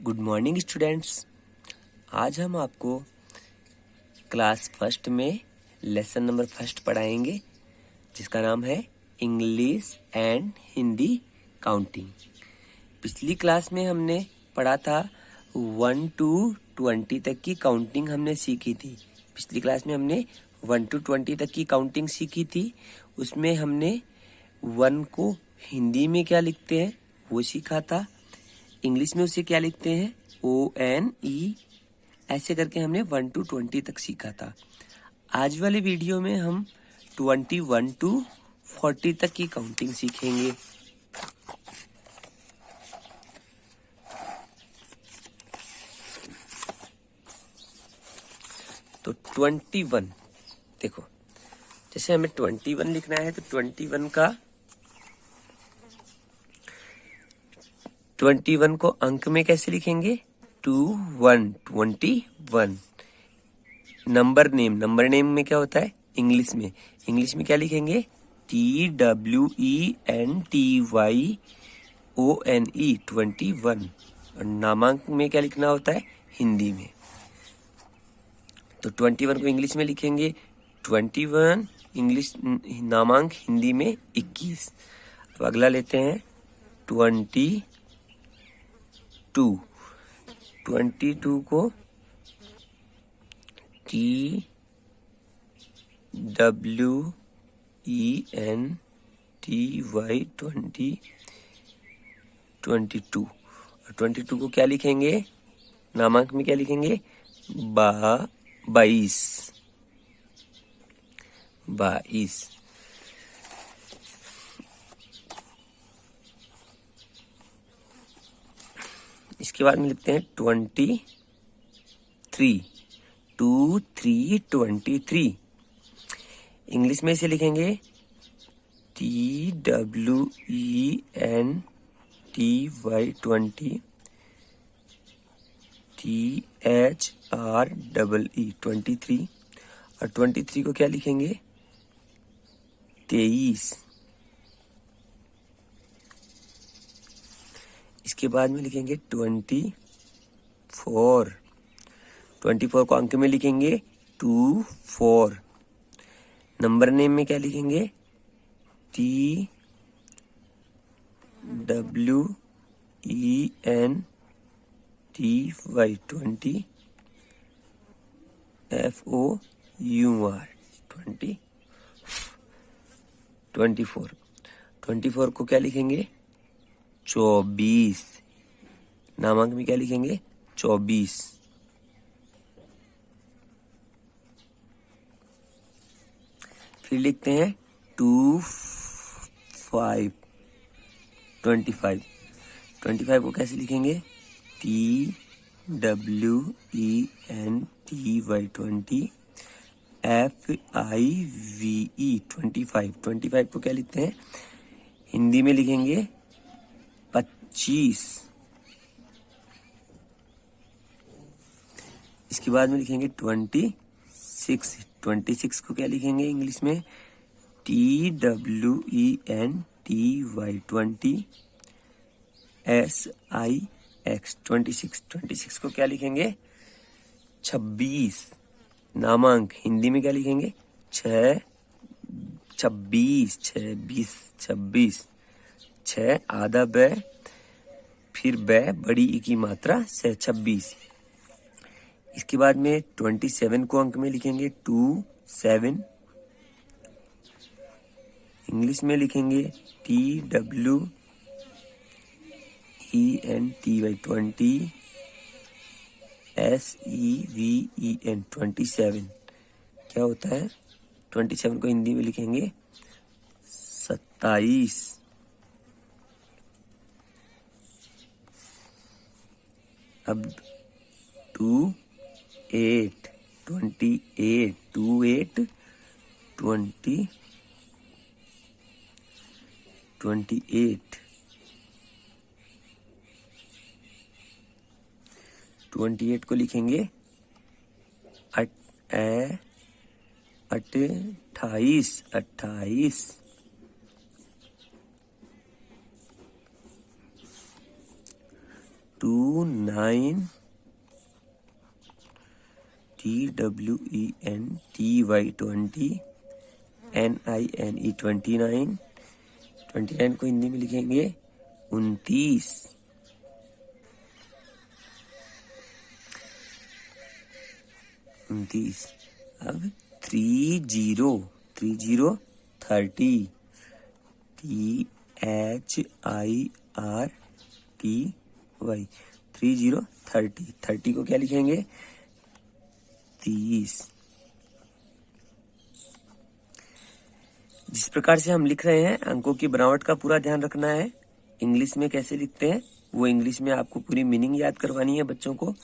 Good morning students. आज हम आपको क्लास फर्स्ट में लेसन नंबर फर्स्ट पढ़ाएंगे, जिसका नाम है इंग्लिश एंड हिंदी काउंटिंग। पिछली क्लास में हमने पढ़ा था 1 to 20 तक की काउंटिंग हमने सीखी थी। पिछली क्लास में हमने 1 to 20 तक की काउंटिंग सीखी थी। उसमें हमने 1 को हिंदी में क्या लिखते हैं वो सीखा था। इंग्लिश में उसे क्या लिखते हैं ONE, ऐसे करके हमने 1 to 20 तक सीखा था। आज वाले वीडियो में हम 21 to 40 तक की काउंटिंग सीखेंगे। तो 21 देखो, जैसे हमें 21 लिखना है तो 21 को अंक में कैसे लिखेंगे 21। नंबर नेम में क्या होता है इंग्लिश में क्या लिखेंगे TWENTYONE 21। और नामांक में क्या लिखना होता है हिंदी में। तो 21 को इंग्लिश में लिखेंगे 21, इंग्लिश नामांक हिंदी में 21। अब अगला लेते हैं 22 को TWENTY 22। और 22 को क्या लिखेंगे नामांक में क्या लिखेंगे 22। इसके बाद में लिखते हैं 23 23। इंग्लिश में इसे लिखेंगे TWENTY 20 THREE 23। और 23 को क्या लिखेंगे 23। इसके बाद में लिखेंगे 24 को अंक में लिखेंगे 24। नंबर नेम में क्या लिखेंगे TWENTY FOUR 24 को क्या लिखेंगे 24। नामांक में क्या लिखेंगे 24। फिर लिखते हैं 25 को कैसे लिखेंगे TWENTY 20 FIVE 25 को क्या लिखते हैं हिंदी में लिखेंगे 25। इसके बाद में लिखेंगे 26 को क्या लिखेंगे इंग्लिश में TWENTY 26 को क्या लिखेंगे 26। नामांक हिंदी में क्या लिखेंगे 26 6 आधा ब फिर ब बड़ी ई की मात्रा से 26। इसके बाद में 27 को अंक में लिखेंगे 27। इंग्लिश में लिखेंगे TWENTY 20 SEVEN 27। क्या होता है 27 को हिंदी में लिखेंगे 27। अब 28 28 को लिखेंगे 28। 29 TWENTY 29 29 को हिंदी में लिखेंगे 29। अब 30 30 30 THIRTY 30 30 30 को क्या लिखेंगे 30। जिस प्रकार से हम लिख रहे हैं अंकों की बनावट का पूरा ध्यान रखना है। इंग्लिश में कैसे लिखते हैं वो इंग्लिश में आपको पूरी मीनिंग याद करवानी है बच्चों को,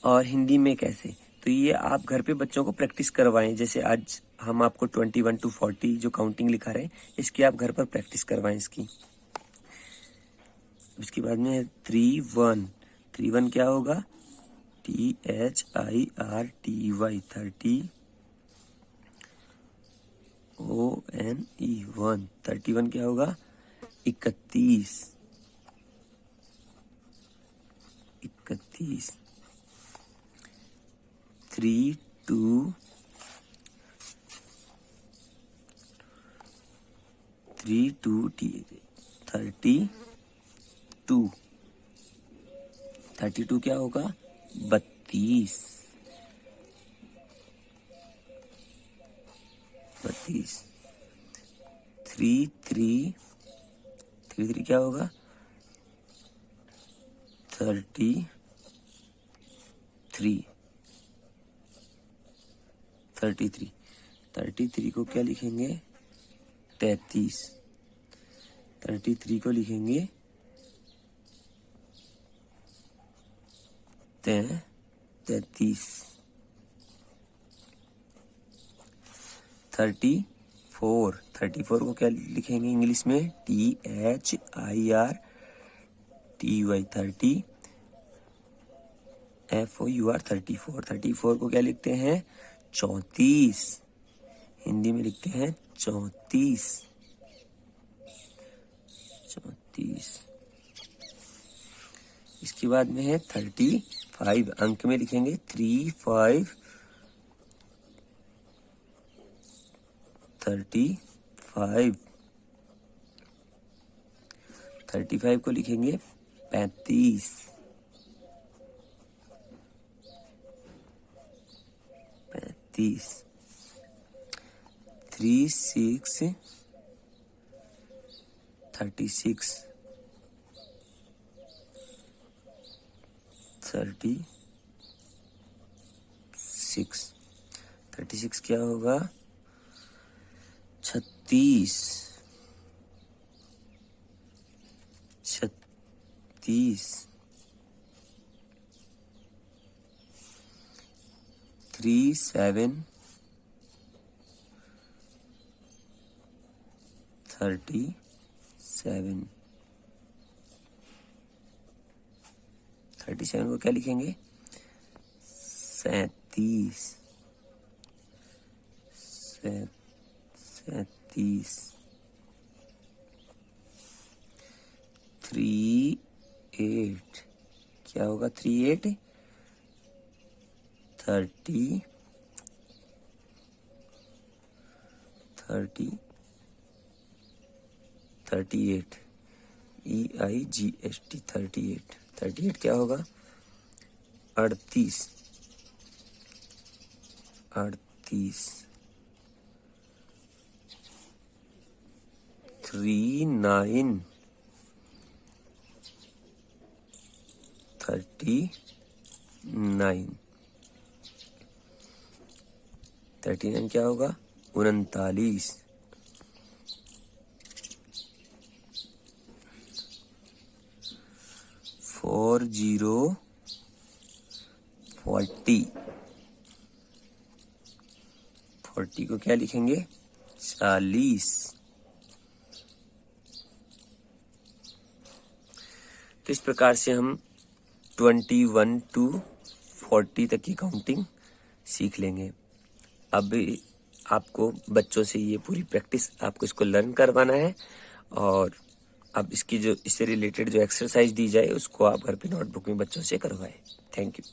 और हिंदी में कैसे, तो ये आप घर पे बच्चों को प्रैक्टिस करवाएं। जैसे आज हम आपको 21 to 40 जो काउंटिंग लिखा रहे हैं इसकी आप घर पर प्रैक्टिस करवाएं इसकी। उसके बाद में 31 31 क्या होगा THIRTY 30 ONE 1 31 क्या होगा 31 31 32 32 क्या होगा 32 33 क्या होगा 33 33 को क्या लिखेंगे 33 33 को लिखेंगे 33 34 को क्या लिखेंगे इंग्लिश में THIRTY 30 FOUR 34 को क्या लिखते हैं 34 हिंदी में लिखते हैं 34 इसके बाद में है 35 अंक में लिखेंगे 35 35 को लिखेंगे 35 36 36 36 क्या होगा 36 37 37 को क्या लिखेंगे 37 38 क्या होगा 38 38 EIGHT 38 क्या होगा 38 39 39 क्या होगा 39 40 को क्या लिखेंगे 40 तो इस प्रकार से हम 21 to 40 तक की काउंटिंग सीख लेंगे। अब आपको बच्चों से ये पूरी प्रैक्टिस आपको इसको लर्न करवाना है और अब इसकी जो इससे रिलेटेड जो एक्सरसाइज दी जाए उसको आप घर पे नोटबुक में बच्चों से करवाएं। Thank you.